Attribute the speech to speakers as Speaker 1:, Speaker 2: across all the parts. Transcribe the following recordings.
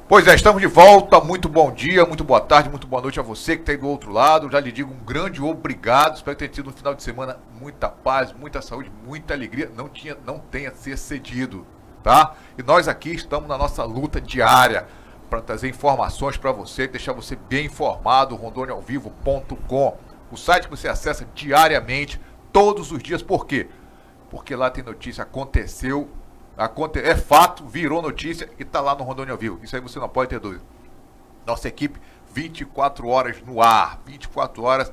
Speaker 1: Pois é, estamos de volta. Muito bom dia, muito boa tarde, muito boa noite a você que está aí do outro lado. Já lhe digo um grande obrigado. Espero que tenha tido um final de semana muita paz, muita saúde, muita alegria. Não tenha se excedido, tá? E nós aqui estamos na nossa luta diária para trazer informações para você, deixar você bem informado. rondoniaovivo.com, o site que você acessa diariamente, todos os dias. Por quê? Porque lá tem notícia, aconteceu. É fato, virou notícia e está lá no Rondônia ao Vivo. Isso aí você não pode ter dúvida. Nossa equipe, 24 horas no ar, 24 horas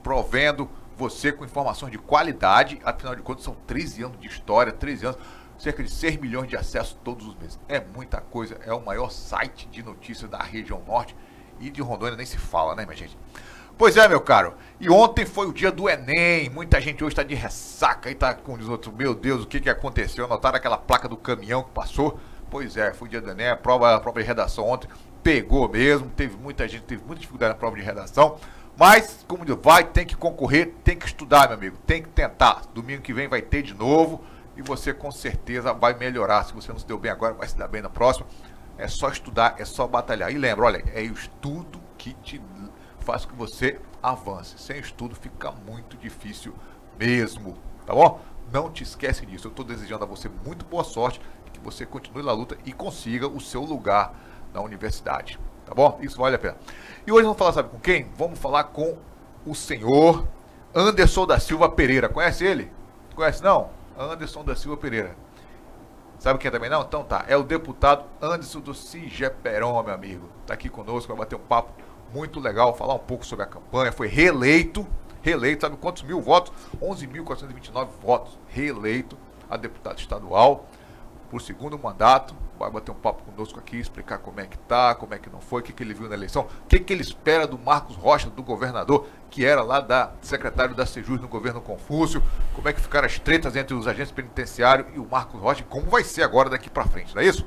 Speaker 1: provendo você com informações de qualidade. Afinal de contas, são 13 anos de história, 13 anos, cerca de 6 milhões de acessos todos os meses. É muita coisa, é o maior site de notícias da região norte e de Rondônia nem se fala, né, minha gente? Pois é, meu caro, e ontem foi o dia do Enem, muita gente hoje está de ressaca e está com os outros, meu Deus, o que aconteceu? Notaram aquela placa do caminhão que passou? Pois é, foi o dia do Enem, a prova de redação ontem pegou mesmo, teve muita dificuldade na prova de redação, mas, como vai, tem que concorrer, tem que estudar, meu amigo, tem que tentar. Domingo que vem vai ter de novo e você com certeza vai melhorar. Se você não se deu bem agora, vai se dar bem na próxima. É só estudar, é só batalhar. E lembra, olha, é o estudo que te faz com que você avance. Sem estudo fica muito difícil mesmo, tá bom? Não te esquece disso. Eu estou desejando a você muito boa sorte, que você continue na luta e consiga o seu lugar na universidade, tá bom? Isso vale a pena. E hoje vamos falar, sabe com quem? Vamos falar com o senhor Anderson da Silva Pereira. Conhece ele? Conhece não? Anderson da Silva Pereira. Sabe quem é também não? Então tá, é o deputado Anderson do Sigeperon, meu amigo. Tá aqui conosco, vai bater um papo muito legal, falar um pouco sobre a campanha. Foi reeleito, sabe quantos mil votos? 11.429 votos, reeleito a deputado estadual por segundo mandato. Vai bater um papo conosco aqui, explicar como é que tá, como é que não foi, o que ele viu na eleição, o que ele espera do Marcos Rocha, do governador, que era lá secretário da Sejus no governo Confúcio, como é que ficaram as tretas entre os agentes penitenciários e o Marcos Rocha, e como vai ser agora daqui pra frente, não é isso?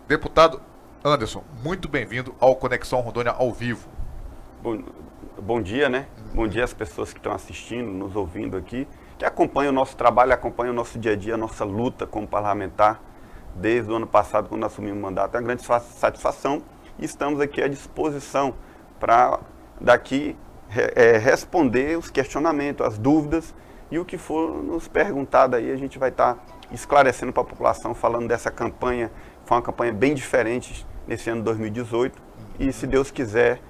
Speaker 1: Deputado Anderson, muito bem-vindo ao Conexão Rondônia ao vivo.
Speaker 2: Bom dia, né? Bom dia às pessoas que estão assistindo, nos ouvindo aqui, que acompanham o nosso trabalho, acompanham o nosso dia a dia, a nossa luta como parlamentar, desde o ano passado, quando assumimos o mandato. É uma grande satisfação e estamos aqui à disposição para daqui responder os questionamentos, as dúvidas e o que for nos perguntado aí, a gente vai estar esclarecendo para a população, falando dessa campanha. Foi uma campanha bem diferente nesse ano de 2018 e, se Deus quiser,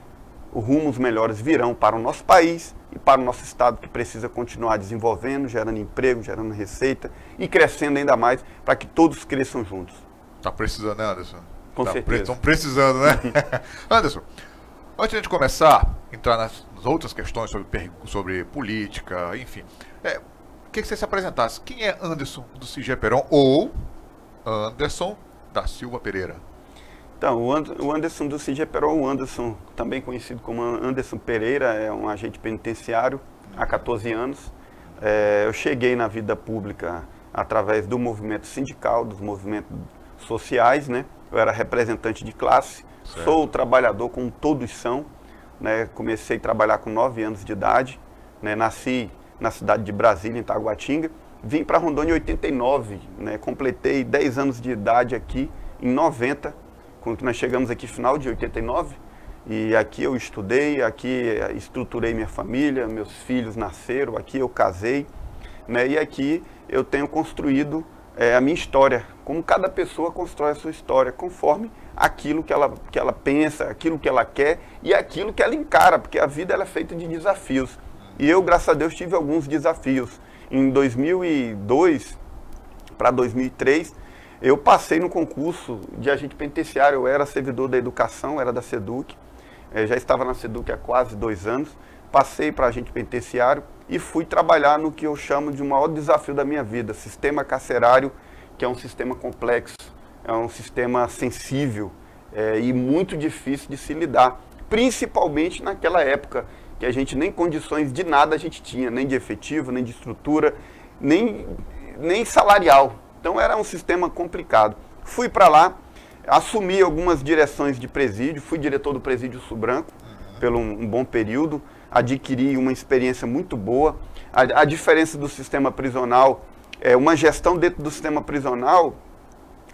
Speaker 2: rumos melhores virão para o nosso país e para o nosso estado, que precisa continuar desenvolvendo, gerando emprego, gerando receita e crescendo ainda mais para que todos cresçam juntos.
Speaker 1: Tá precisando, né, Anderson?
Speaker 2: Com certeza.
Speaker 1: Estão precisando, né? Anderson, antes de a gente começar a entrar nas outras questões sobre política, enfim, queria que você se apresentasse. Quem é Anderson do Sigeperon ou Anderson da Silva Pereira?
Speaker 2: Então, o Anderson do Sigeperon, o Anderson, também conhecido como Anderson Pereira, é um agente penitenciário há 14 anos. Eu cheguei na vida pública através do movimento sindical, dos movimentos sociais, né? Eu era representante de classe, certo. Sou trabalhador como todos são, né? Comecei a trabalhar com 9 anos de idade, né? Nasci na cidade de Brasília, em Taguatinga. Vim para Rondônia em 89, né? Completei 10 anos de idade aqui em 90, quando nós chegamos aqui final de 89, e aqui eu estudei, aqui estruturei minha família, meus filhos nasceram, aqui eu casei, né? E aqui eu tenho construído a minha história, como cada pessoa constrói a sua história, conforme aquilo que ela pensa, aquilo que ela quer e aquilo que ela encara, porque a vida ela é feita de desafios. E eu, graças a Deus, tive alguns desafios. Em 2002 para 2003, eu passei no concurso de agente penitenciário. Eu era servidor da educação, era da SEDUC, já estava na SEDUC há quase 2 anos, passei para agente penitenciário e fui trabalhar no que eu chamo de o maior desafio da minha vida, sistema carcerário, que é um sistema complexo, é um sistema sensível e muito difícil de se lidar, principalmente naquela época, que a gente nem condições de nada a gente tinha, nem de efetivo, nem de estrutura, nem salarial. Então era um sistema complicado. Fui para lá, assumi algumas direções de presídio, fui diretor do presídio Sul Branco por um bom período, adquiri uma experiência muito boa. A diferença do sistema prisional uma gestão dentro do sistema prisional,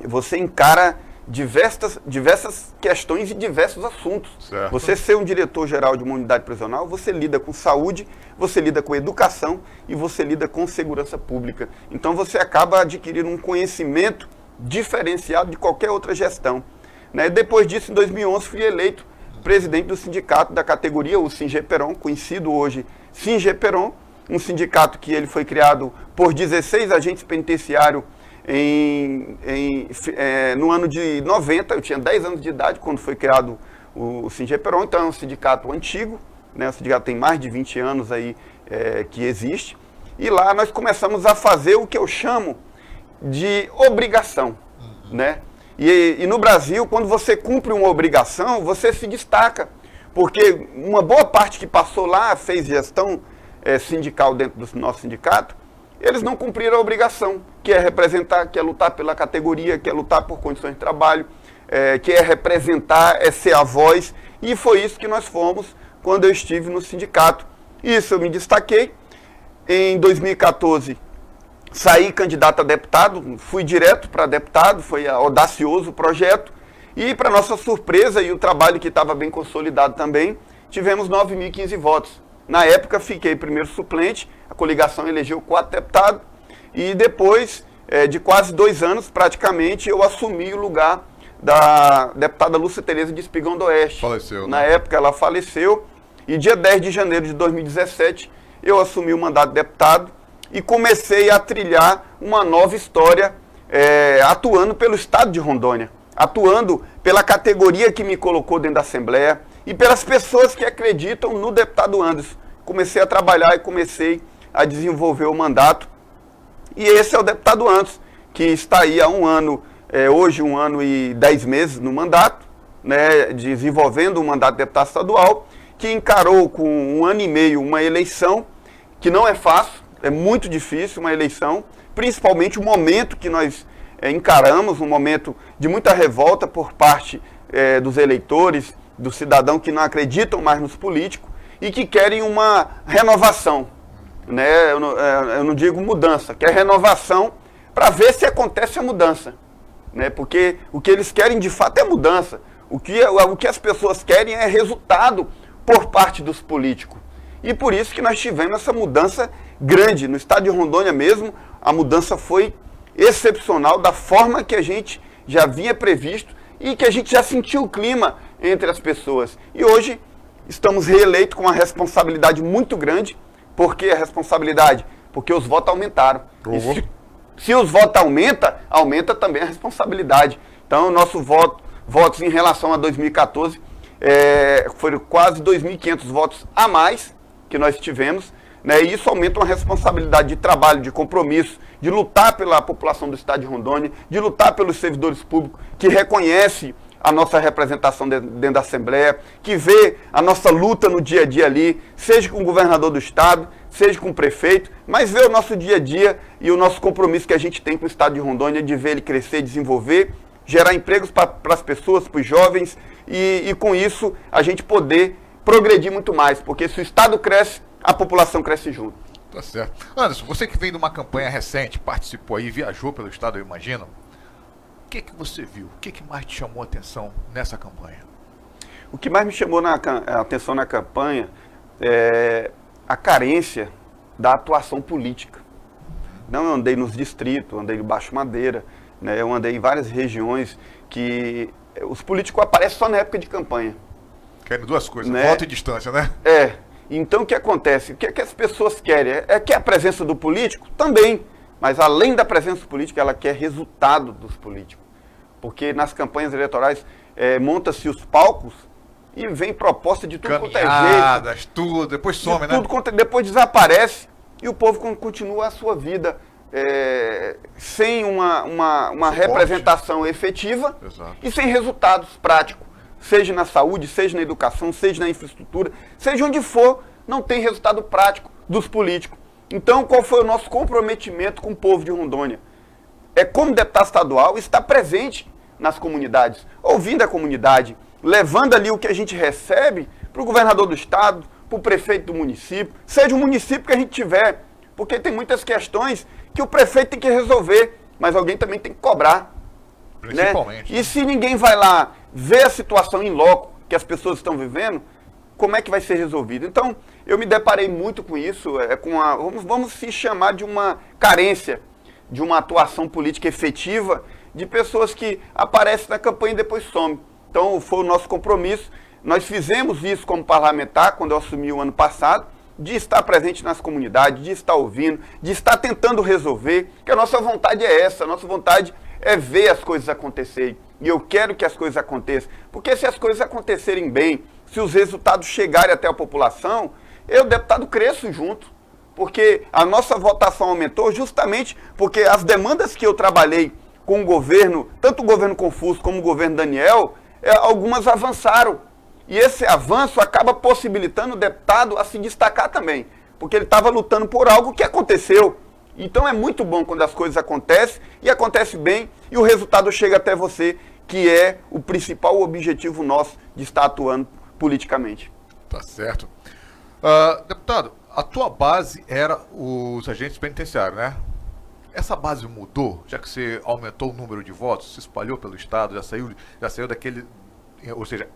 Speaker 2: você encara diversas questões e diversos assuntos.
Speaker 1: Certo.
Speaker 2: Você ser um diretor-geral de uma unidade prisional, você lida com saúde, você lida com educação e você lida com segurança pública. Então você acaba adquirindo um conhecimento diferenciado de qualquer outra gestão. Né? Depois disso, em 2011, fui eleito presidente do sindicato da categoria, o Singeperon, conhecido hoje Singeperon, um sindicato que ele foi criado por 16 agentes penitenciários no ano de 90, eu tinha 10 anos de idade quando foi criado o Singeperon, então é um sindicato antigo, né? O sindicato tem mais de 20 anos aí que existe, e lá nós começamos a fazer o que eu chamo de obrigação, né? E no Brasil, quando você cumpre uma obrigação, você se destaca, porque uma boa parte que passou lá, fez gestão sindical dentro do nosso sindicato, eles não cumpriram a obrigação, que é representar, que é lutar pela categoria, que é lutar por condições de trabalho, que é representar, é ser a voz, e foi isso que nós fomos quando eu estive no sindicato. Isso eu me destaquei. Em 2014, saí candidato a deputado, fui direto para deputado, foi audacioso o projeto, e para nossa surpresa, e o trabalho que estava bem consolidado também, tivemos 9.015 votos. Na época, fiquei primeiro suplente, a coligação elegeu 4 deputados, e depois de quase 2 anos, praticamente, eu assumi o lugar da deputada Lúcia Tereza de Espigão do Oeste.
Speaker 1: Faleceu, né?
Speaker 2: Na época, ela faleceu, e dia 10 de janeiro de 2017, eu assumi o mandato de deputado e comecei a trilhar uma nova história, atuando pelo estado de Rondônia, atuando pela categoria que me colocou dentro da Assembleia, e pelas pessoas que acreditam no deputado Anderson. Comecei a trabalhar e comecei a desenvolver o mandato. E esse é o deputado Anderson, que está aí há um ano, hoje 1 ano e 10 meses no mandato, né, desenvolvendo o mandato de deputado estadual, que encarou com 1 ano e meio uma eleição, que não é fácil, é muito difícil uma eleição, principalmente o momento que nós encaramos, um momento de muita revolta por parte dos eleitores, do cidadão que não acreditam mais nos políticos e que querem uma renovação, né? Eu não digo mudança, quer renovação para ver se acontece a mudança, né? Porque o que eles querem de fato é mudança. O que as pessoas querem é resultado por parte dos políticos. E por isso que nós tivemos essa mudança grande. No estado de Rondônia mesmo, a mudança foi excepcional, da forma que a gente já vinha previsto e que a gente já sentiu o clima entre as pessoas. E hoje estamos reeleitos com uma responsabilidade muito grande. Por que a responsabilidade? Porque os votos aumentaram. E se os votos aumentam, aumenta também a responsabilidade. Então, nosso votos em relação a 2014 foram quase 2.500 votos a mais que nós tivemos, né? E isso aumenta uma responsabilidade de trabalho, de compromisso, de lutar pela população do estado de Rondônia, de lutar pelos servidores públicos que reconhecem a nossa representação dentro da Assembleia, que vê a nossa luta no dia a dia ali, seja com o governador do estado, seja com o prefeito, mas vê o nosso dia a dia e o nosso compromisso que a gente tem com o estado de Rondônia de ver ele crescer, desenvolver, gerar empregos para as pessoas, para os jovens e com isso a gente poder progredir muito mais, porque se o estado cresce, a população cresce junto.
Speaker 1: Tá certo. Anderson, você que vem de uma campanha recente, participou aí, viajou pelo estado, eu imagino. O que você viu? O que mais te chamou a atenção nessa campanha?
Speaker 2: O que mais me chamou a atenção na campanha é a carência da atuação política. Não, eu andei nos distritos, andei no Baixo Madeira, né, eu andei em várias regiões que os políticos aparecem só na época de campanha.
Speaker 1: Querem duas coisas,
Speaker 2: né?
Speaker 1: Voto e distância, né?
Speaker 2: Então o que acontece? O que as pessoas querem? Que a presença do político? Também. Mas além da presença política, ela quer resultado dos políticos. Porque nas campanhas eleitorais monta-se os palcos e vem proposta de tudo quanto é jeito.
Speaker 1: Tudo, depois some, né?
Speaker 2: Depois desaparece e o povo continua a sua vida sem uma representação efetiva.
Speaker 1: Exato.
Speaker 2: E sem resultados práticos. Seja na saúde, seja na educação, seja na infraestrutura, seja onde for, não tem resultado prático dos políticos. Então, qual foi o nosso comprometimento com o povo de Rondônia? Como deputado estadual, estar presente nas comunidades, ouvindo a comunidade, levando ali o que a gente recebe para o governador do estado, para o prefeito do município, seja o município que a gente tiver, Porque tem muitas questões que o prefeito tem que resolver, mas alguém também tem que cobrar.
Speaker 1: Principalmente.
Speaker 2: Né? E se ninguém vai lá ver a situação em loco que as pessoas estão vivendo, como é que vai ser resolvido? Então, eu me deparei muito com isso, vamos se chamar de uma carência de uma atuação política efetiva de pessoas que aparecem na campanha e depois somem. Então, foi o nosso compromisso. Nós fizemos isso como parlamentar, quando eu assumi o ano passado, de estar presente nas comunidades, de estar ouvindo, de estar tentando resolver, que a nossa vontade é essa, a nossa vontade é ver as coisas acontecerem. E eu quero que as coisas aconteçam, porque se as coisas acontecerem bem, se os resultados chegarem até a população, eu, deputado, cresço junto, porque a nossa votação aumentou justamente porque as demandas que eu trabalhei com o governo, tanto o governo Confuso como o governo Daniel, algumas avançaram. E esse avanço acaba possibilitando o deputado a se destacar também, porque ele estava lutando por algo que aconteceu. Então é muito bom quando as coisas acontecem, e acontece bem, e o resultado chega até você, que é o principal objetivo nosso de estar atuando politicamente.
Speaker 1: Tá certo. Deputado, a tua base era os agentes penitenciários, né? Essa base mudou, já que você aumentou o número de votos, se espalhou pelo estado, já saiu daquele... Ou seja,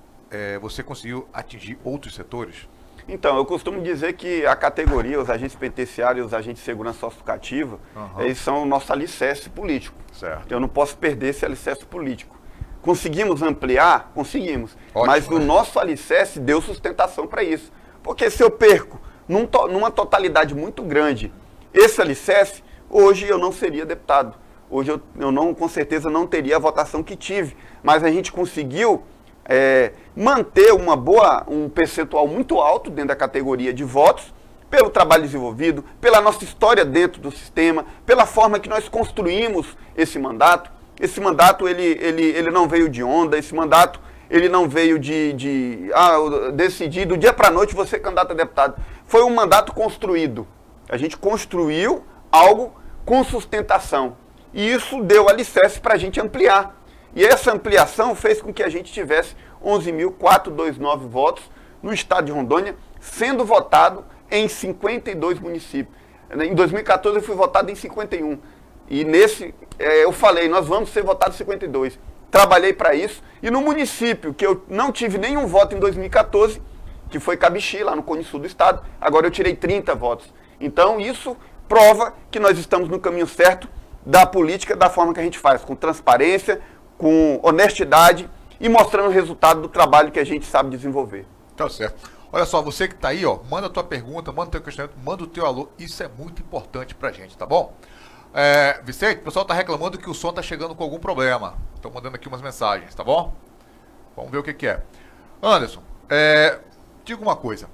Speaker 1: você conseguiu atingir outros setores?
Speaker 2: Então, eu costumo dizer que a categoria, os agentes penitenciários e os agentes de segurança socioeducativa, eles são o nosso alicerce político.
Speaker 1: Certo.
Speaker 2: Eu não posso perder esse alicerce político. Conseguimos ampliar? Conseguimos.
Speaker 1: Ótimo,
Speaker 2: mas o nosso alicerce deu sustentação para isso. Porque se eu perco numa totalidade muito grande esse alicerce, hoje eu não seria deputado. Hoje eu não, com certeza não teria a votação que tive. Mas a gente conseguiu manter um percentual muito alto dentro da categoria de votos, pelo trabalho desenvolvido, pela nossa história dentro do sistema, pela forma que nós construímos esse mandato. Esse mandato ele não veio de onda, esse mandato ele não veio decidir do dia para a noite você candidato a deputado. Foi um mandato construído. A gente construiu algo com sustentação. E isso deu alicerce para a gente ampliar. E essa ampliação fez com que a gente tivesse 11.429 votos no estado de Rondônia, sendo votado em 52 municípios. Em 2014 eu fui votado em 51. E nesse, eu falei, nós vamos ser votados em 52. Trabalhei para isso. E no município, que eu não tive nenhum voto em 2014, que foi Cabixi, lá no Cone Sul do estado, agora eu tirei 30 votos. Então isso prova que nós estamos no caminho certo da política, da forma que a gente faz, com transparência, com honestidade e mostrando o resultado do trabalho que a gente sabe desenvolver.
Speaker 1: Tá certo. Olha só, você que tá aí, ó, manda a tua pergunta, manda o teu questionamento, manda o teu alô, isso é muito importante pra gente, tá bom? Vicente, o pessoal tá reclamando que o som tá chegando com algum problema. Estão mandando aqui umas mensagens, tá bom? Vamos ver o que é. Anderson, diga uma coisa.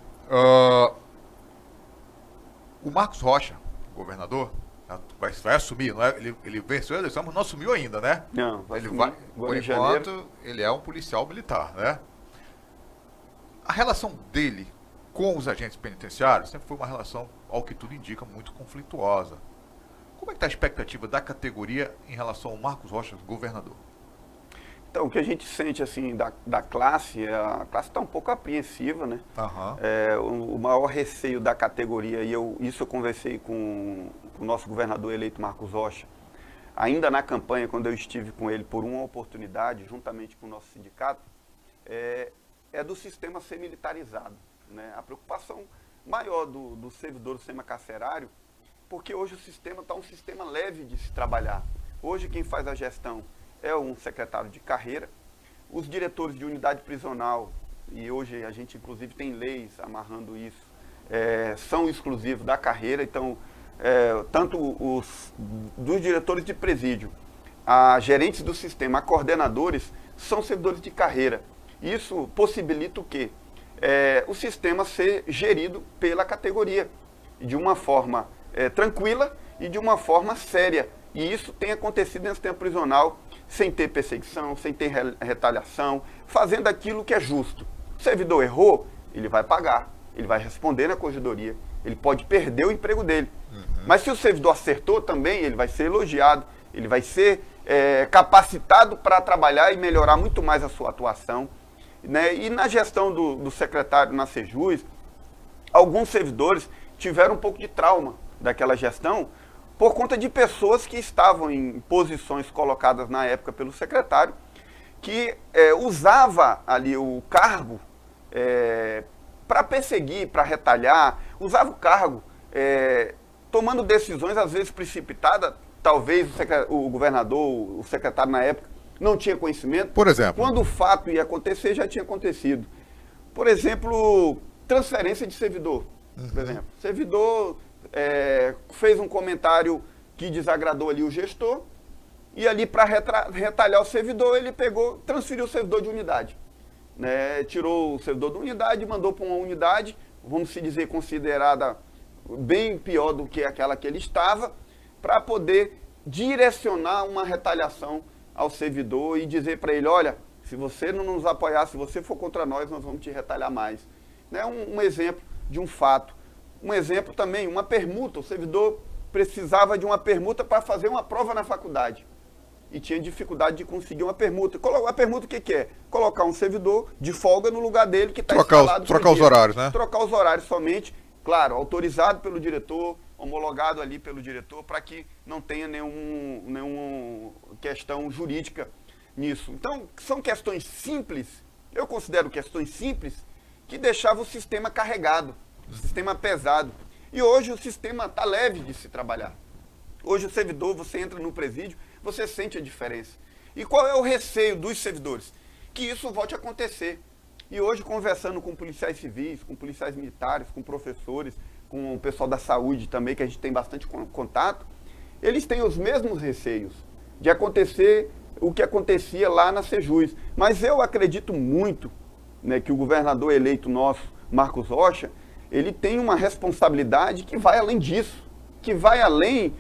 Speaker 1: O Marcos Rocha, governador, vai assumir, não é? Ele venceu a eleição, mas não assumiu ainda, né?
Speaker 2: Não,
Speaker 1: ele vai. Por enquanto, ele é um policial militar, né? A relação dele com os agentes penitenciários sempre foi uma relação, ao que tudo indica, muito conflituosa. Como é que está a expectativa da categoria em relação ao Marcos Rocha, governador?
Speaker 2: Então, o que a gente sente assim da classe, a classe está um pouco apreensiva, né? O maior receio da categoria, e isso eu conversei com o nosso governador eleito Marcos Rocha, ainda na campanha, quando eu estive com ele por uma oportunidade, juntamente com o nosso sindicato, é do sistema ser militarizado, né? A preocupação maior do servidor semicarcerário, porque hoje o sistema está um sistema leve de se trabalhar. Hoje quem faz a gestão é um secretário de carreira, os diretores de unidade prisional, e hoje a gente inclusive tem leis amarrando isso, são exclusivos da carreira, então tanto dos diretores de presídio, a gerentes do sistema, a coordenadores, são servidores de carreira. Isso possibilita o quê? O sistema ser gerido pela categoria, de uma forma tranquila e de uma forma séria. E isso tem acontecido nesse tempo prisional, sem ter perseguição, sem ter retaliação, fazendo aquilo que é justo. O servidor errou, ele vai pagar, ele vai responder na corregedoria, ele pode perder o emprego dele. Mas se o servidor acertou também, ele vai ser elogiado, ele vai ser capacitado para trabalhar e melhorar muito mais a sua atuação. Né? E na gestão do secretário na Sejus, alguns servidores tiveram um pouco de trauma daquela gestão por conta de pessoas que estavam em posições colocadas na época pelo secretário, que usava ali o cargo para perseguir, para retalhar, usava o cargo tomando decisões às vezes precipitadas, talvez o governador, o secretário na época, não tinha conhecimento.
Speaker 1: Por exemplo?
Speaker 2: Quando o fato ia acontecer, já tinha acontecido. Por exemplo, transferência de servidor. Por exemplo, servidor fez um comentário que desagradou ali o gestor, e ali para retalhar o servidor, ele transferiu o servidor de unidade. Né? Tirou o servidor da unidade, mandou para uma unidade, vamos se dizer, considerada bem pior do que aquela que ele estava, para poder direcionar uma retaliação ao servidor e dizer para ele, olha, se você não nos apoiar, se você for contra nós vamos te retalhar mais. Né? Um exemplo de um fato. Um exemplo também, uma permuta. O servidor precisava de uma permuta para fazer uma prova na faculdade. E tinha dificuldade de conseguir uma permuta. A permuta o que é? Colocar um servidor de folga no lugar dele que está instalado.
Speaker 1: Trocar os horários, né?
Speaker 2: Trocar os horários somente, claro, autorizado pelo diretor, homologado ali pelo diretor, para que não tenha nenhuma questão jurídica nisso. Então, são questões simples, eu considero questões simples, que deixavam o sistema carregado, o sistema pesado. E hoje o sistema está leve de se trabalhar. Hoje o servidor, você entra no presídio, você sente a diferença. E qual é o receio dos servidores? Que isso volte a acontecer. E hoje, conversando com policiais civis, com policiais militares, com professores, com o pessoal da saúde também, que a gente tem bastante contato, eles têm os mesmos receios de acontecer o que acontecia lá na Sejus. Mas eu acredito muito, né, que o governador eleito nosso, Marcos Rocha, ele tem uma responsabilidade que vai além disso, que vai além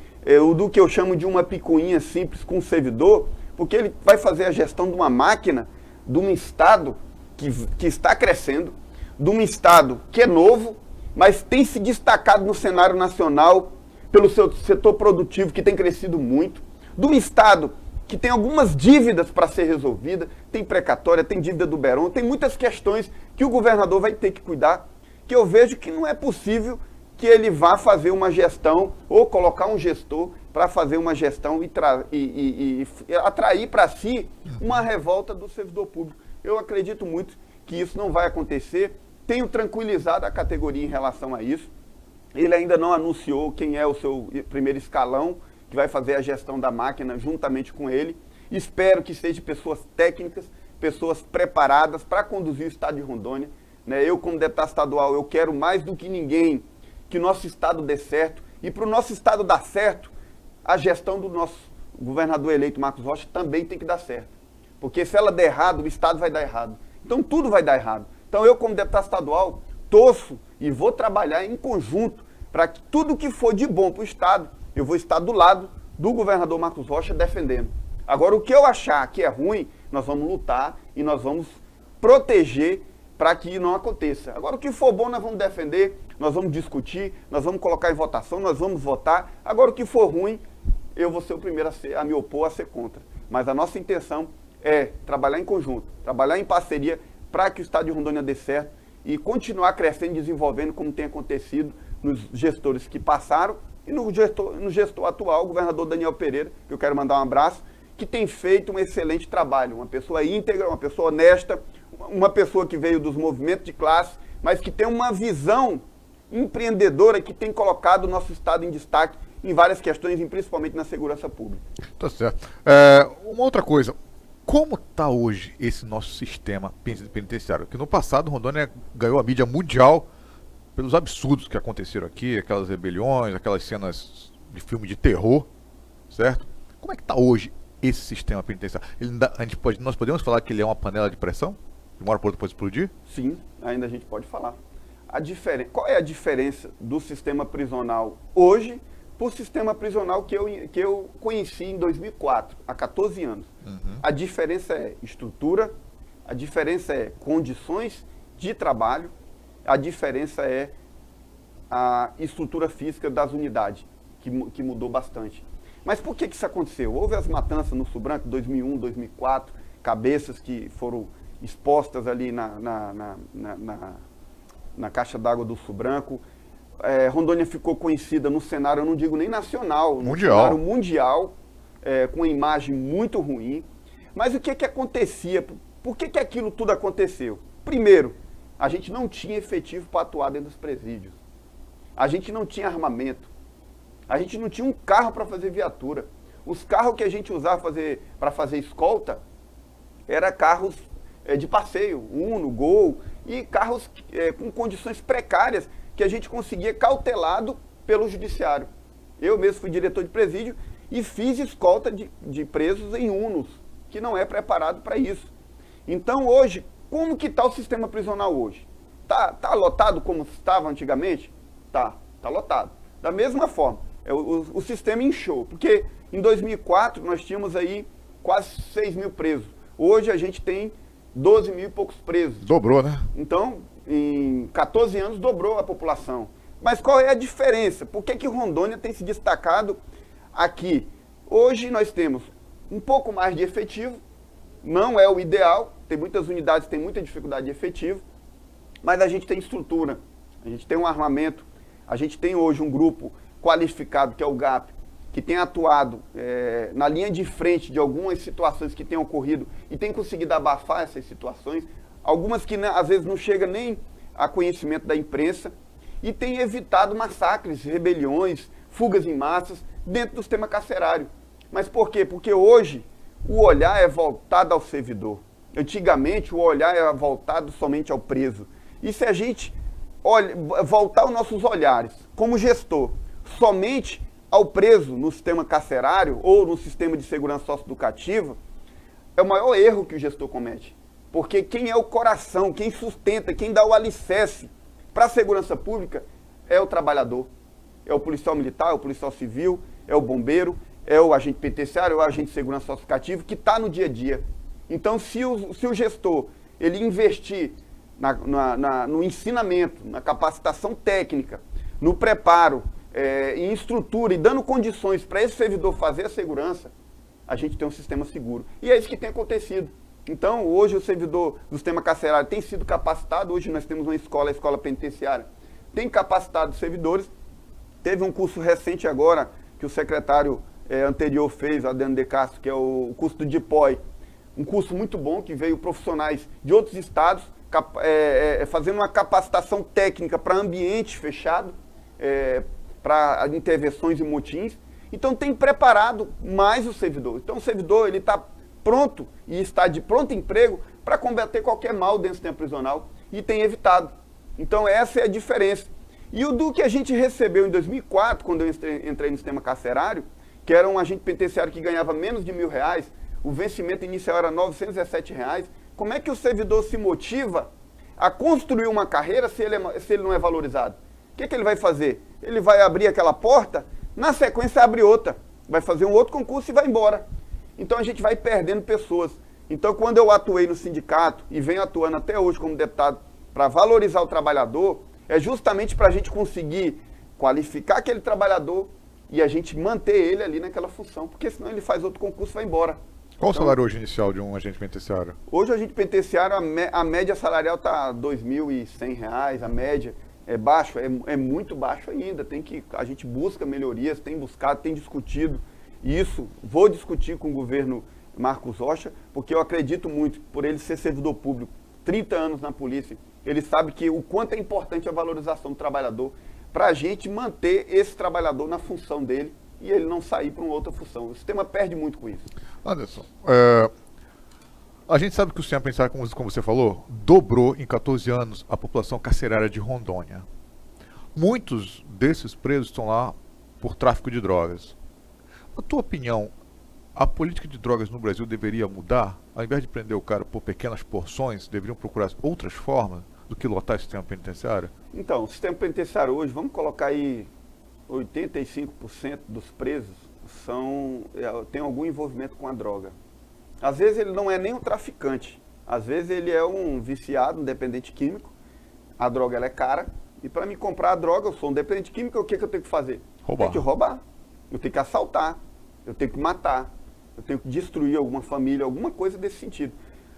Speaker 2: do que eu chamo de uma picuinha simples com o servidor, porque ele vai fazer a gestão de uma máquina, de um Estado que está crescendo, de um Estado que é novo, mas tem se destacado no cenário nacional pelo seu setor produtivo, que tem crescido muito, de um Estado que tem algumas dívidas para ser resolvida, tem precatória, tem dívida do Beron, tem muitas questões que o governador vai ter que cuidar, que eu vejo que não é possível que ele vá fazer uma gestão ou colocar um gestor para fazer uma gestão e atrair para si uma revolta do servidor público. Eu acredito muito que isso não vai acontecer. Tenho tranquilizado a categoria em relação a isso. Ele ainda não anunciou quem é o seu primeiro escalão, que vai fazer a gestão da máquina juntamente com ele. Espero que sejam pessoas técnicas, pessoas preparadas para conduzir o estado de Rondônia. Né? Eu, como deputado estadual, eu quero mais do que ninguém que o nosso estado dê certo. E para o nosso estado dar certo, a gestão do nosso governador eleito, Marcos Rocha, também tem que dar certo. Porque se ela der errado, o estado vai dar errado. Então tudo vai dar errado. Então eu, como deputado estadual, torço e vou trabalhar em conjunto para que tudo que for de bom para o estado, eu vou estar do lado do governador Marcos Rocha defendendo. Agora, o que eu achar que é ruim, nós vamos lutar e nós vamos proteger para que não aconteça. Agora, o que for bom, nós vamos defender, nós vamos discutir, nós vamos colocar em votação, nós vamos votar. Agora, o que for ruim, eu vou ser o primeiro a me opor, a ser contra. Mas a nossa intenção é trabalhar em conjunto, trabalhar em parceria para que o estado de Rondônia dê certo e continuar crescendo e desenvolvendo como tem acontecido nos gestores que passaram e no gestor atual, o governador Daniel Pereira, que eu quero mandar um abraço, que tem feito um excelente trabalho, uma pessoa íntegra, uma pessoa honesta, uma pessoa que veio dos movimentos de classe, mas que tem uma visão empreendedora que tem colocado o nosso estado em destaque em várias questões, principalmente na segurança pública.
Speaker 1: Tá certo. Uma outra coisa, como está hoje esse nosso sistema penitenciário? Porque no passado Rondônia ganhou a mídia mundial pelos absurdos que aconteceram aqui, aquelas rebeliões, aquelas cenas de filme de terror, certo? Como é que está hoje esse sistema penitenciário? Nós podemos falar que ele é uma panela de pressão? De uma hora para outra pode explodir?
Speaker 2: Sim, ainda a gente pode falar. Qual é a diferença do sistema prisional hoje para o sistema prisional que eu conheci em 2004, há 14 anos? A diferença é estrutura, a diferença é condições de trabalho, a diferença é a estrutura física das unidades, que mudou bastante. Mas por que isso aconteceu? Houve as matanças no Sul Branco, 2001, 2004, cabeças que foram expostas ali na caixa d'água do Sul Branco. Rondônia ficou conhecida no cenário, eu não digo nem nacional, no
Speaker 1: mundial.
Speaker 2: cenário mundial, com uma imagem muito ruim. Mas o que acontecia? Por que aquilo tudo aconteceu? Primeiro, a gente não tinha efetivo para atuar dentro dos presídios. A gente não tinha armamento. A gente não tinha um carro para fazer viatura. Os carros que a gente usava para fazer escolta eram carros de passeio, Uno, Gol, e carros com condições precárias que a gente conseguia cautelado pelo judiciário. Eu mesmo fui diretor de presídio e fiz escolta de presos em Unos, que não é preparado para isso. Então hoje, como que está o sistema prisional hoje? Tá lotado como estava antigamente? Tá lotado. Da mesma forma, o sistema inchou, porque em 2004 nós tínhamos aí quase 6 mil presos. Hoje a gente tem 12 mil e poucos presos.
Speaker 1: Dobrou, né?
Speaker 2: Então, em 14 anos dobrou a população. Mas qual é a diferença? Por que Rondônia tem se destacado aqui? Hoje nós temos um pouco mais de efetivo, não é o ideal, tem muitas unidades que têm muita dificuldade de efetivo, mas a gente tem estrutura, a gente tem um armamento, a gente tem hoje um grupo qualificado, que é o GAP, que tem atuado na linha de frente de algumas situações que têm ocorrido e tem conseguido abafar essas situações, algumas que às vezes não chegam nem a conhecimento da imprensa, e tem evitado massacres, rebeliões, fugas em massas dentro do sistema carcerário. Mas por quê? Porque hoje o olhar é voltado ao servidor. Antigamente o olhar era voltado somente ao preso. E se a gente voltar os nossos olhares como gestor somente ao preso no sistema carcerário ou no sistema de segurança socioeducativa, é o maior erro que o gestor comete. Porque quem é o coração, quem sustenta, quem dá o alicerce para a segurança pública é o trabalhador. É o policial militar, é o policial civil, é o bombeiro, é o agente penitenciário, é o agente de segurança socioeducativa que está no dia a dia. Então, se o gestor ele investir no ensinamento, na capacitação técnica, no preparo, em estrutura e dando condições para esse servidor fazer a segurança, a gente tem um sistema seguro. E é isso que tem acontecido. Então, hoje o servidor do sistema carcerário tem sido capacitado, hoje nós temos uma escola, a escola penitenciária, tem capacitado os servidores. Teve um curso recente agora, que o secretário anterior fez, Adriano de Castro, que é o curso do DIPOI, um curso muito bom, que veio profissionais de outros estados, fazendo uma capacitação técnica para ambiente fechado, para intervenções e motins. Então tem preparado mais o servidor. Então o servidor ele está pronto e está de pronto emprego para combater qualquer mal dentro do sistema prisional e tem evitado. Então essa é a diferença. E o do que a gente recebeu em 2004, quando eu entrei no sistema carcerário, que era um agente penitenciário que ganhava menos de R$1.000, o vencimento inicial era R$917, como é que o servidor se motiva a construir uma carreira se ele não é valorizado? O que ele vai fazer? Ele vai abrir aquela porta, na sequência abre outra, vai fazer um outro concurso e vai embora. Então a gente vai perdendo pessoas. Então quando eu atuei no sindicato e venho atuando até hoje como deputado para valorizar o trabalhador, é justamente para a gente conseguir qualificar aquele trabalhador e a gente manter ele ali naquela função, porque senão ele faz outro concurso e vai embora.
Speaker 1: Qual o salário hoje inicial de um agente penitenciário?
Speaker 2: Hoje o agente penitenciário, a média salarial está R$2.100, a média é baixo, é muito baixo ainda. A gente busca melhorias, tem buscado, tem discutido isso. Vou discutir com o governo Marcos Rocha, porque eu acredito muito, por ele ser servidor público, 30 anos na polícia, ele sabe que o quanto é importante a valorização do trabalhador para a gente manter esse trabalhador na função dele e ele não sair para uma outra função. O sistema perde muito com isso.
Speaker 1: Anderson, a gente sabe que o sistema penitenciário, como você falou, dobrou em 14 anos a população carcerária de Rondônia. Muitos desses presos estão lá por tráfico de drogas. Na tua opinião, a política de drogas no Brasil deveria mudar? Ao invés de prender o cara por pequenas porções, deveriam procurar outras formas do que lotar o sistema penitenciário?
Speaker 2: Então, o sistema penitenciário hoje, vamos colocar aí 85% dos presos tem algum envolvimento com a droga. Às vezes ele não é nem um traficante, às vezes ele é um viciado, um dependente químico, a droga ela é cara, e para me comprar a droga, eu sou um dependente químico, o que eu tenho que fazer?
Speaker 1: Roubar.
Speaker 2: Eu tenho que roubar, eu tenho que assaltar, eu tenho que matar, eu tenho que destruir alguma família, alguma coisa desse sentido.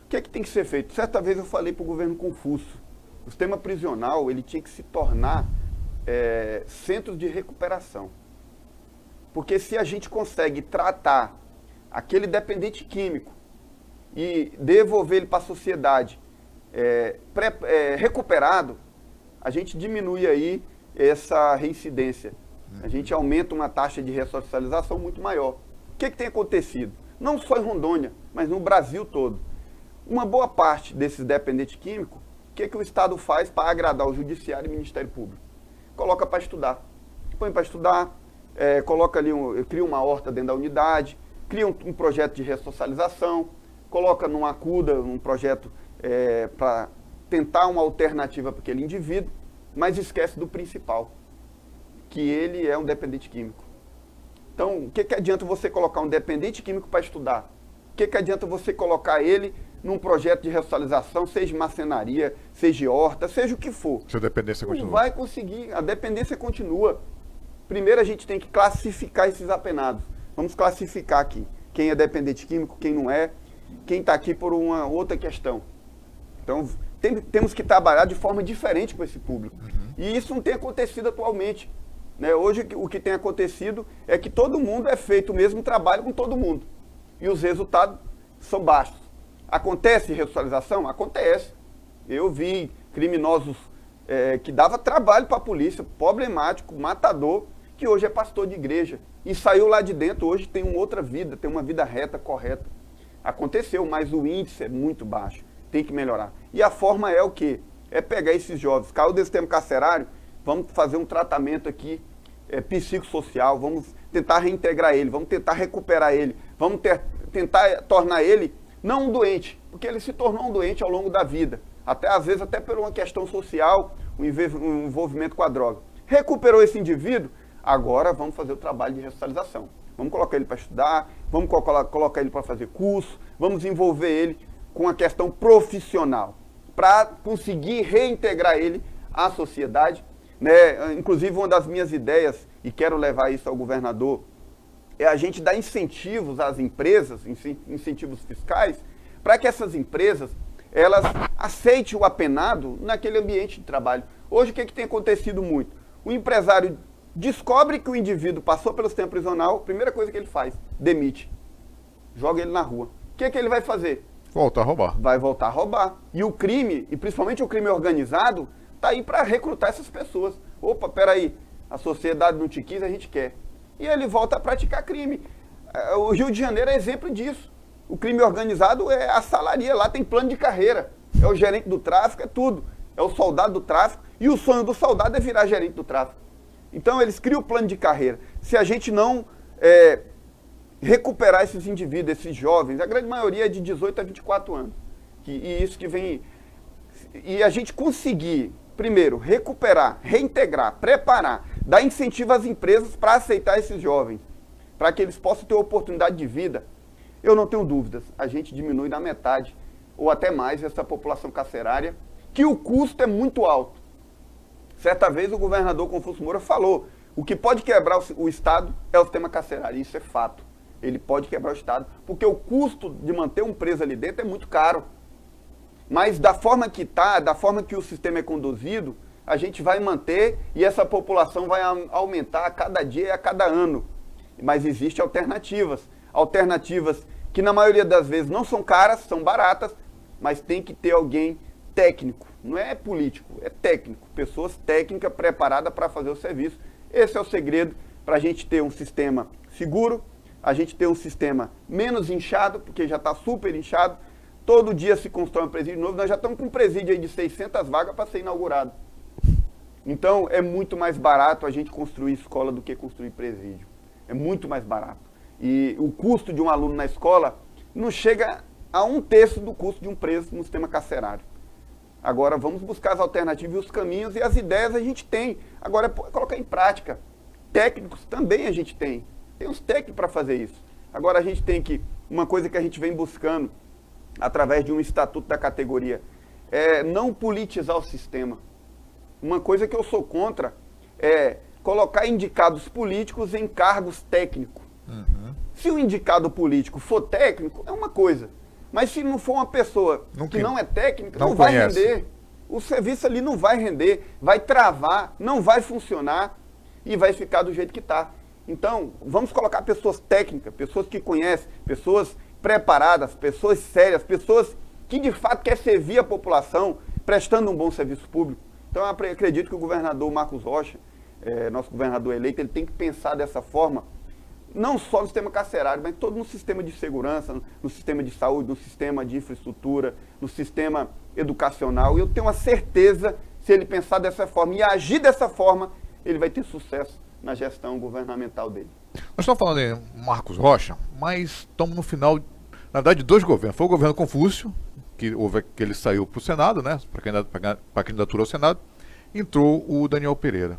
Speaker 2: O que é que tem que ser feito? Certa vez eu falei para o governo Confúcio, o sistema prisional ele tinha que se tornar centros de recuperação. Porque se a gente consegue tratar aquele dependente químico e devolver ele para a sociedade recuperado, a gente diminui aí essa reincidência. A gente aumenta uma taxa de ressocialização muito maior. O que tem acontecido? Não só em Rondônia, mas no Brasil todo. Uma boa parte desses dependentes químicos, o que o Estado faz para agradar o Judiciário e o Ministério Público? Coloca para estudar. Põe para estudar, coloca ali, cria uma horta dentro da unidade, cria um projeto de ressocialização, coloca numa CUDA, um projeto para tentar uma alternativa para aquele indivíduo, mas esquece do principal, que ele é um dependente químico. Então, o que adianta você colocar um dependente químico para estudar? O que adianta você colocar ele num projeto de ressocialização, seja marcenaria, seja horta, seja o que for?
Speaker 1: Se a dependência continua.
Speaker 2: Não vai conseguir, a dependência continua. Primeiro a gente tem que classificar esses apenados. Vamos classificar aqui quem é dependente químico, quem não é, quem está aqui por uma outra questão. Então, temos que trabalhar de forma diferente com esse público. E isso não tem acontecido atualmente. Né? Hoje, o que tem acontecido é que todo mundo é feito o mesmo trabalho com todo mundo. E os resultados são baixos. Acontece ressocialização? Acontece. Eu vi criminosos que dava trabalho para a polícia, problemático, matador, que hoje é pastor de igreja. E saiu lá de dentro, hoje tem uma outra vida, tem uma vida reta, correta. Aconteceu, mas o índice é muito baixo. Tem que melhorar. E a forma é o quê? É pegar esses jovens, caiu desse sistema carcerário, vamos fazer um tratamento aqui psicossocial, vamos tentar reintegrar ele, vamos tentar recuperar ele, vamos tentar tornar ele não um doente, porque ele se tornou um doente ao longo da vida, às vezes até por uma questão social, um envolvimento com a droga. Recuperou esse indivíduo, agora vamos fazer o trabalho de ressocialização. Vamos colocar ele para estudar, vamos colocar ele para fazer curso, vamos envolver ele com a questão profissional, para conseguir reintegrar ele à sociedade. Né? Inclusive, uma das minhas ideias, e quero levar isso ao governador, é a gente dar incentivos às empresas, incentivos fiscais, para que essas empresas elas aceitem o apenado naquele ambiente de trabalho. Hoje, o que tem acontecido muito? O empresário descobre que o indivíduo passou pelo sistema prisional, a primeira coisa que ele faz, demite, joga ele na rua. O que ele vai fazer?
Speaker 1: Voltar a roubar.
Speaker 2: Vai voltar a roubar. E o crime, e principalmente o crime organizado, está aí para recrutar essas pessoas. Opa, peraí, a sociedade não te quis, a gente quer. E ele volta a praticar crime. O Rio de Janeiro é exemplo disso. O crime organizado é a salaria, lá tem plano de carreira. É o gerente do tráfico, é tudo. É o soldado do tráfico. E o sonho do soldado é virar gerente do tráfico. Então eles criam o plano de carreira. Se a gente não recuperar esses indivíduos, esses jovens, a grande maioria é de 18 a 24 anos. E isso que vem... E a gente conseguir, primeiro, recuperar, reintegrar, preparar, dar incentivo às empresas para aceitar esses jovens, para que eles possam ter oportunidade de vida, eu não tenho dúvidas, a gente diminui na metade, ou até mais, essa população carcerária, que o custo é muito alto. Certa vez o governador Confúcio Moura falou, o que pode quebrar o Estado é o sistema carcerário, isso é fato. Ele pode quebrar o Estado, porque o custo de manter um preso ali dentro é muito caro. Mas da forma que está, da forma que o sistema é conduzido, a gente vai manter e essa população vai aumentar a cada dia e a cada ano. Mas existem alternativas. Alternativas que na maioria das vezes não são caras, são baratas, mas tem que ter alguém técnico. Não é político, é técnico. Pessoas técnicas preparadas para fazer o serviço. Esse é o segredo para a gente ter um sistema seguro, a gente ter um sistema menos inchado, porque já está super inchado. Todo dia se constrói um presídio novo. Nós já estamos com um presídio aí de 600 vagas para ser inaugurado. Então, é muito mais barato a gente construir escola do que construir presídio. É muito mais barato. E o custo de um aluno na escola não chega a 1/3 do custo de um preso no sistema carcerário. Agora, vamos buscar as alternativas e os caminhos, e as ideias a gente tem. Agora, é colocar em prática. Técnicos também a gente tem. Tem uns técnicos para fazer isso. Agora, a gente tem que... Uma coisa que a gente vem buscando, através de um estatuto da categoria, é não politizar o sistema. Uma coisa que eu sou contra é colocar indicados políticos em cargos técnicos. Se o indicado político for técnico, é uma coisa. Mas se não for uma pessoa que não é técnica, não vai render. o serviço ali não vai render, vai travar, não vai funcionar e vai ficar do jeito que está. Então, vamos colocar pessoas técnicas, pessoas que conhecem, pessoas preparadas, pessoas sérias, pessoas que de fato querem servir a população, prestando um bom serviço público. Então, eu acredito que o governador Marcos Rocha, nosso governador eleito, ele tem que pensar dessa forma, não só no sistema carcerário, mas todo no sistema de segurança, no sistema de saúde, no sistema de infraestrutura, no sistema educacional. E eu tenho uma certeza, se ele pensar dessa forma e agir dessa forma, ele vai ter sucesso na gestão governamental dele.
Speaker 1: Nós estamos falando em Marcos Rocha, mas estamos no final, na verdade, de 2 governos. Foi o governo Confúcio, que ele saiu para o Senado, né, para a candidatura ao Senado, entrou o Daniel Pereira.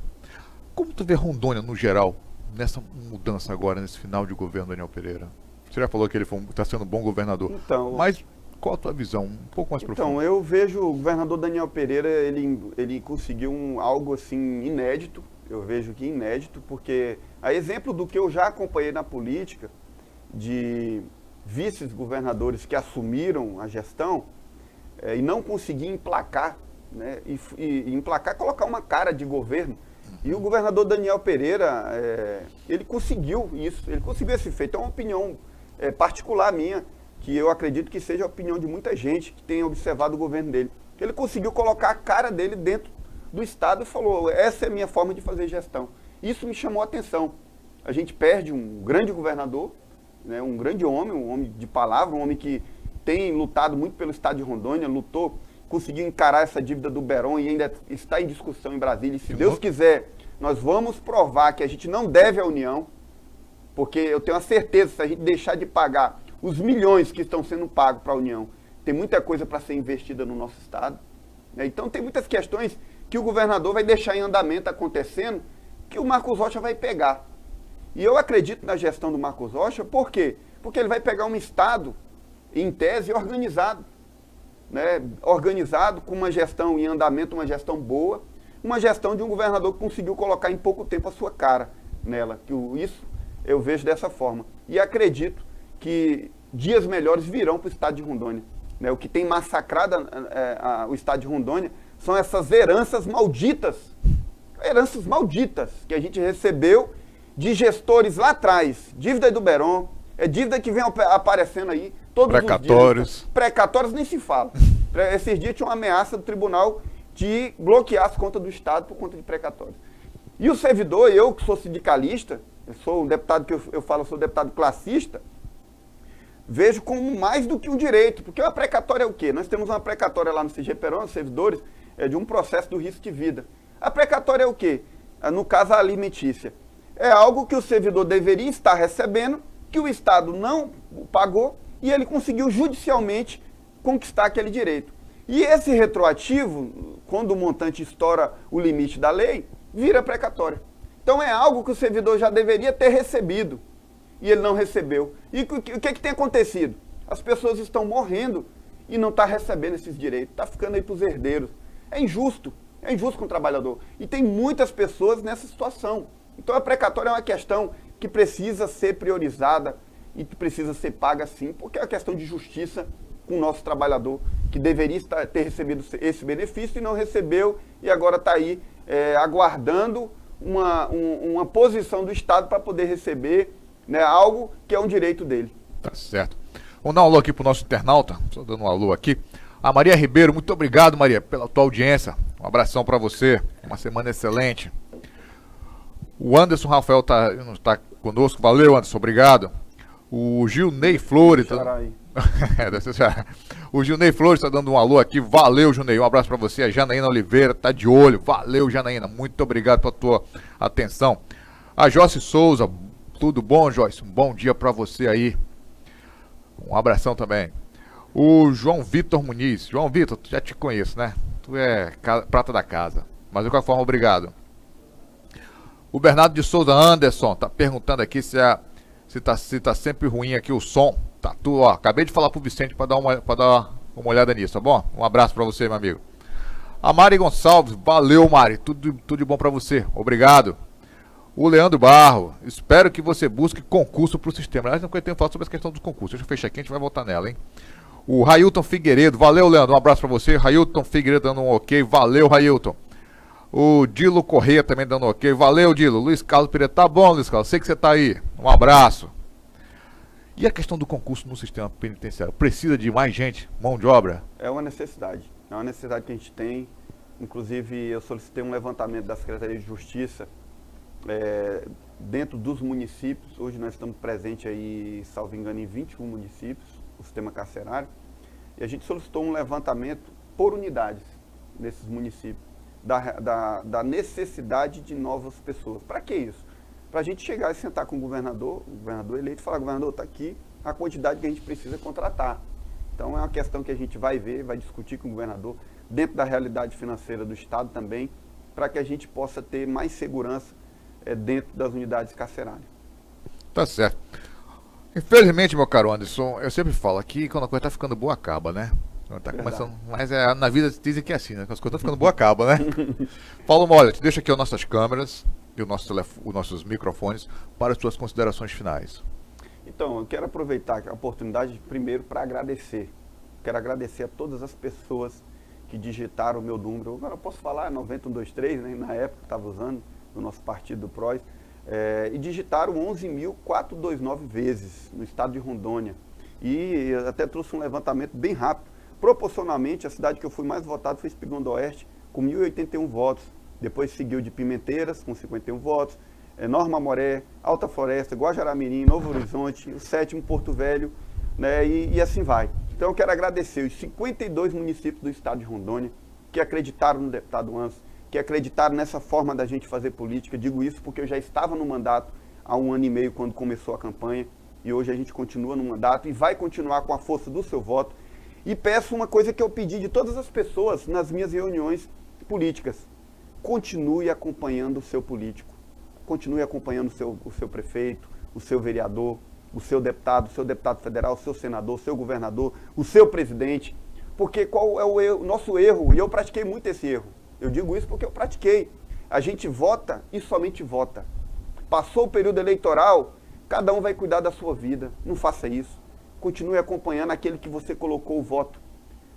Speaker 1: Como tu vê Rondônia, no geral, nessa mudança agora, nesse final de governo Daniel Pereira? Você já falou que ele está sendo um bom governador,
Speaker 2: então,
Speaker 1: mas qual a tua visão? Um pouco mais profunda.
Speaker 2: Então, eu vejo o governador Daniel Pereira, ele conseguiu algo assim inédito, eu vejo que inédito, porque a exemplo do que eu já acompanhei na política, de vice-governadores que assumiram a gestão e não conseguiam emplacar, né, e emplacar, colocar uma cara de governo. E o governador Daniel Pereira, ele conseguiu isso, ele conseguiu esse feito. É uma opinião particular minha, que eu acredito que seja a opinião de muita gente que tem observado o governo dele. Ele conseguiu colocar a cara dele dentro do Estado e falou, essa é a minha forma de fazer gestão. Isso me chamou a atenção. A gente perde um grande governador, né, um grande homem, um homem de palavra, um homem que tem lutado muito pelo Estado de Rondônia, conseguiu encarar essa dívida do Beron e ainda está em discussão em Brasília. E se Deus quiser, nós vamos provar que a gente não deve à União, porque eu tenho a certeza, se a gente deixar de pagar os milhões que estão sendo pagos para a União, tem muita coisa para ser investida no nosso Estado. Né? Então tem muitas questões que o governador vai deixar em andamento acontecendo, que o Marcos Rocha vai pegar. E eu acredito na gestão do Marcos Rocha, por quê? Porque ele vai pegar um Estado, em tese, organizado. Né, organizado, com uma gestão em andamento, uma gestão boa, uma gestão de um governador que conseguiu colocar em pouco tempo a sua cara nela. Isso eu vejo dessa forma. E acredito que dias melhores virão para o Estado de Rondônia. Né, o que tem massacrado o Estado de Rondônia são essas heranças malditas que a gente recebeu de gestores lá atrás. Dívida do Beron, dívida que vem aparecendo aí todos
Speaker 1: precatórios.
Speaker 2: Os dias. Precatórios nem se fala. Esses dias tinha uma ameaça do tribunal de bloquear as contas do Estado por conta de precatórios. E o servidor, eu que sou sindicalista, eu sou um deputado que eu falo, sou deputado classista, vejo como mais do que um direito, porque uma precatória é o quê? Nós temos uma precatória lá no CGPERON, os servidores, de um processo do risco de vida. A precatória é o quê? No caso, a alimentícia. É algo que o servidor deveria estar recebendo, que o Estado não pagou, e ele conseguiu judicialmente conquistar aquele direito. E esse retroativo, quando o montante estoura o limite da lei, vira precatória. Então é algo que o servidor já deveria ter recebido, e ele não recebeu. E o que tem acontecido? As pessoas estão morrendo e não estão recebendo esses direitos, está ficando aí para os herdeiros. É injusto com o trabalhador. E tem muitas pessoas nessa situação. Então a precatória é uma questão que precisa ser priorizada e que precisa ser paga sim, porque é uma questão de justiça com o nosso trabalhador, que deveria ter recebido esse benefício e não recebeu, e agora está aí aguardando uma posição do Estado para poder receber, né, algo que é um direito dele.
Speaker 1: Tá certo. Vamos dar um alô aqui para o nosso internauta, só dando um alô aqui. A Maria Ribeiro, muito obrigado, Maria, pela tua audiência. Um abração para você, uma semana excelente. O Anderson Rafael está conosco, valeu, Anderson, obrigado. O Gilney Flores. O Gilney Flores está dando um alô aqui. Valeu, Gilney. Um abraço para você. A Janaína Oliveira está de olho. Valeu, Janaína. Muito obrigado pela tua atenção. A Joyce Souza. Tudo bom, Joyce? Um bom dia para você aí. Um abração também. O João Vitor Muniz. João Vitor, já te conheço, né? Tu é prata da casa. Mas de qualquer forma, obrigado. O Bernardo de Souza Anderson está perguntando aqui se tá sempre ruim aqui o som. Tá, acabei de falar pro Vicente para dar uma olhada nisso, tá bom? Um abraço para você, meu amigo. A Mari Gonçalves, valeu, Mari, tudo de bom para você, obrigado. O Leandro Barro, espero que você busque concurso pro sistema. Aliás, não tenho falado sobre essa questão dos concursos. Deixa eu fechar aqui, a gente vai voltar nela, hein? O Railton Figueiredo, valeu, Leandro, um abraço pra você. Railton Figueiredo dando um ok, valeu, Railton. O Dilo Corrêa também dando ok, valeu, Dilo. Luiz Carlos Pereira, tá bom, Luiz Carlos, sei que você tá aí, um abraço. E a questão do concurso no sistema penitenciário? Precisa de mais gente, mão de obra?
Speaker 2: É uma necessidade que a gente tem. Inclusive, eu solicitei um levantamento da Secretaria de Justiça dentro dos municípios. Hoje nós estamos presentes aí, salvo engano, em 21 municípios, o sistema carcerário. E a gente solicitou um levantamento por unidades nesses municípios, da necessidade de novas pessoas. Para que isso? Para a gente chegar e sentar com o governador eleito e falar, governador, está aqui a quantidade que a gente precisa contratar. Então é uma questão que a gente vai ver, vai discutir com o governador, dentro da realidade financeira do Estado também, para que a gente possa ter mais segurança dentro das unidades carcerárias.
Speaker 1: Tá certo. Infelizmente, meu caro Anderson, eu sempre falo aqui, quando a coisa tá ficando boa, acaba, né? Tá começando, mas na vida dizem que é assim, né? Quando as coisas estão ficando boa, acaba, né? Paulo Moller, te deixo aqui as nossas câmeras e os nossos microfones para as suas considerações finais.
Speaker 2: Então, eu quero aproveitar a oportunidade primeiro para agradecer. Quero agradecer a todas as pessoas que digitaram o meu número. Agora eu posso falar 90123, né? Na época que estava usando, no nosso partido do PROS. E digitaram 11.429 vezes no estado de Rondônia. E até trouxe um levantamento bem rápido. Proporcionalmente, a cidade que eu fui mais votado foi Espigão do Oeste, com 1.081 votos. Depois seguiu de Pimenteiras, com 51 votos. Norma Moré, Alta Floresta, Guajará-Mirim, Novo Horizonte, o 7º Porto Velho, né, e assim vai. Então eu quero agradecer os 52 municípios do estado de Rondônia que acreditaram no deputado Anderson, que acreditaram nessa forma da gente fazer política. Digo isso porque eu já estava no mandato há 1 ano e meio quando começou a campanha, e hoje a gente continua no mandato e vai continuar com a força do seu voto. E peço uma coisa que eu pedi de todas as pessoas nas minhas reuniões políticas: continue acompanhando o seu político, continue acompanhando o seu prefeito, o seu vereador, o seu deputado federal, o seu senador, o seu governador, o seu presidente, porque qual é o nosso erro? E eu pratiquei muito esse erro. Eu digo isso porque eu pratiquei. A gente vota e somente vota. Passou o período eleitoral, cada um vai cuidar da sua vida. Não faça isso. Continue acompanhando aquele que você colocou o voto.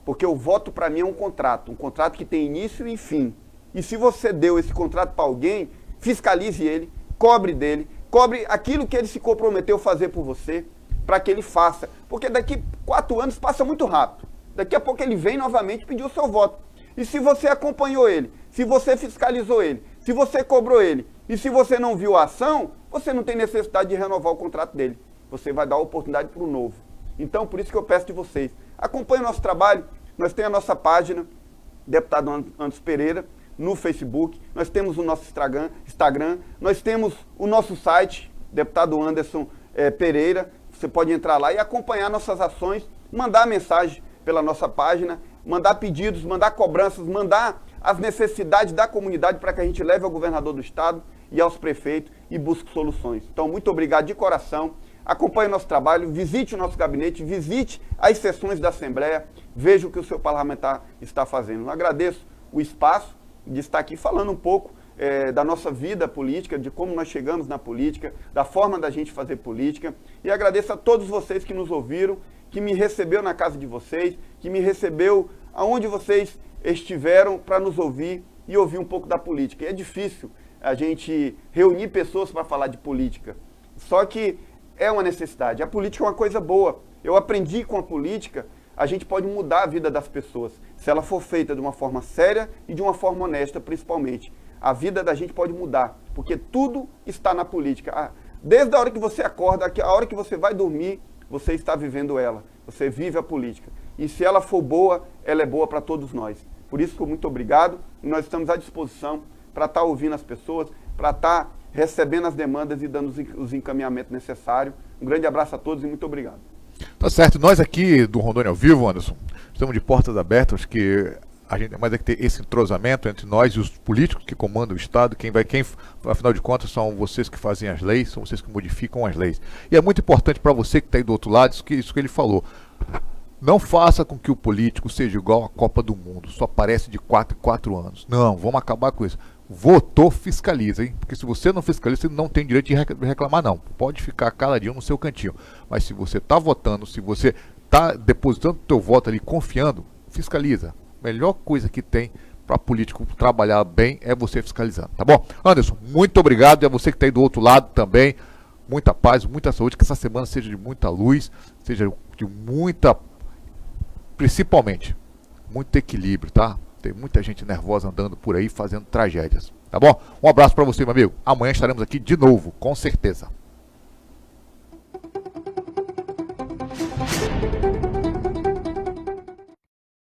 Speaker 2: Porque o voto para mim é um contrato que tem início e fim. E se você deu esse contrato para alguém, fiscalize ele, cobre dele, cobre aquilo que ele se comprometeu a fazer por você, para que ele faça. Porque daqui 4 anos passa muito rápido. Daqui a pouco ele vem novamente pedir o seu voto. E se você acompanhou ele, se você fiscalizou ele, se você cobrou ele, e se você não viu a ação, você não tem necessidade de renovar o contrato dele. Você vai dar a oportunidade para o novo. Então, por isso que eu peço de vocês, acompanhe o nosso trabalho. Nós temos a nossa página, Deputado Anderson Pereira, no Facebook. Nós temos o nosso Instagram. Nós temos o nosso site, Deputado Anderson Pereira. Você pode entrar lá e acompanhar nossas ações, mandar mensagem pela nossa página, mandar pedidos, mandar cobranças, mandar as necessidades da comunidade para que a gente leve ao governador do estado e aos prefeitos e busque soluções. Então, muito obrigado de coração. Acompanhe o nosso trabalho, visite o nosso gabinete, visite as sessões da Assembleia, veja o que o seu parlamentar está fazendo. Eu agradeço o espaço de estar aqui falando um pouco da nossa vida política, de como nós chegamos na política, da forma da gente fazer política. E agradeço a todos vocês que nos ouviram, que me recebeu na casa de vocês, que me recebeu aonde vocês estiveram para nos ouvir e ouvir um pouco da política. E é difícil a gente reunir pessoas para falar de política, só que é uma necessidade. A política é uma coisa boa. Eu aprendi com a política, a gente pode mudar a vida das pessoas, se ela for feita de uma forma séria e de uma forma honesta, principalmente. A vida da gente pode mudar, porque tudo está na política. Desde a hora que você acorda, a hora que você vai dormir, você está vivendo ela. Você vive a política. E se ela for boa, ela é boa para todos nós. Por isso, muito obrigado. E nós estamos à disposição para estar ouvindo as pessoas, para estar recebendo as demandas e dando os encaminhamentos necessários. Um grande abraço a todos e muito obrigado.
Speaker 1: Tá certo. Nós aqui do Rondônia ao Vivo, Anderson, estamos de portas abertas, que a gente mais é que ter esse entrosamento entre nós e os políticos que comandam o Estado. Quem, afinal de contas, são vocês que fazem as leis, são vocês que modificam as leis. E é muito importante para você que está aí do outro lado, isso que ele falou. Não faça com que o político seja igual à Copa do Mundo, só aparece de 4 em 4 anos. Não, vamos acabar com isso. Votou, fiscaliza, hein? Porque se você não fiscaliza, você não tem direito de reclamar, não. Pode ficar caladinho no seu cantinho. Mas se você está votando, se você tá depositando o teu voto ali, confiando, fiscaliza. Melhor coisa que tem para político trabalhar bem é você fiscalizando, tá bom? Anderson, muito obrigado, e a você que está aí do outro lado também, muita paz, muita saúde, que essa semana seja de muita luz, seja de muita, principalmente, muito equilíbrio, tá? Tem muita gente nervosa andando por aí, fazendo tragédias, tá bom? Um abraço para você, meu amigo, amanhã estaremos aqui de novo, com certeza.